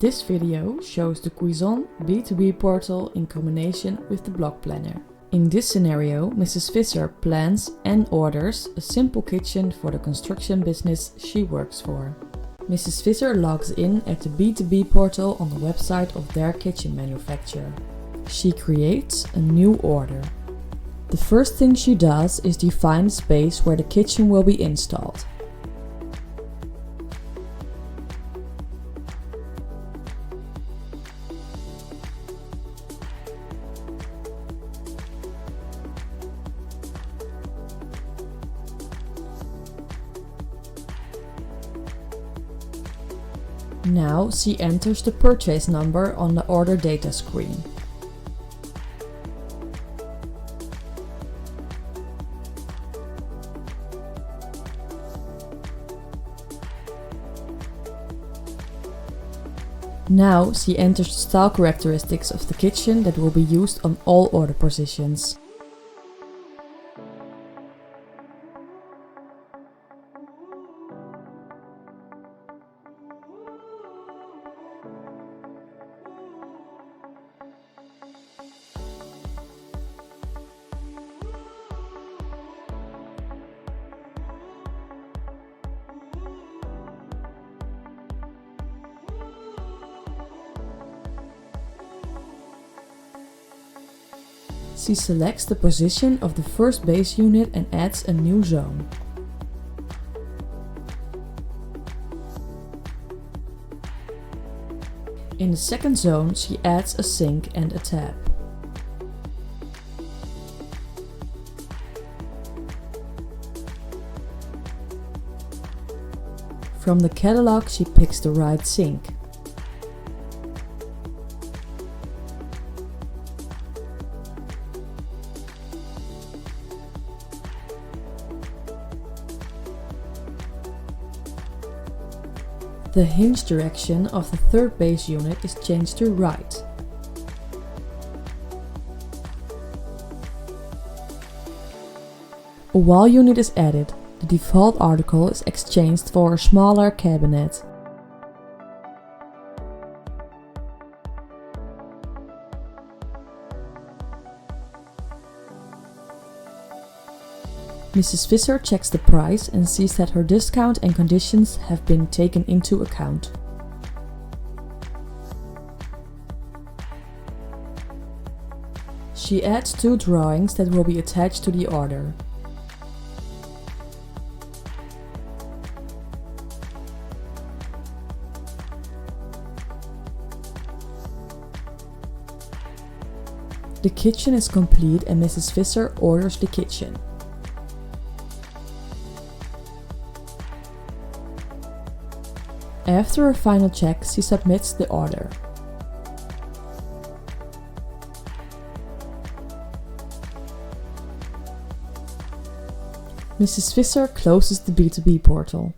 This video shows the Cuisine B2B portal in combination with the BlockPlanner. In this scenario, Mrs. Fisher plans and orders a simple kitchen for the construction business she works for. Mrs. Fisher logs in at the B2B portal on the website of their kitchen manufacturer. She creates a new order. The first thing she does is define the space where the kitchen will be installed. Now she enters the purchase number on the order data screen. Now she enters the style characteristics of the kitchen that will be used on all order positions. She selects the position of the first base unit and adds a new zone. In the second zone, she adds a sink and a tap. From the catalog, she picks the right sink. The hinge direction of the third base unit is changed to right. A wall unit is added. The default article is exchanged for a smaller cabinet. Mrs. Fisher checks the price and sees that her discount and conditions have been taken into account. She adds 2 drawings that will be attached to the order. The kitchen is complete and Mrs. Fisher orders the kitchen. After a final check, she submits the order. Mrs. Fisher closes the B2B portal.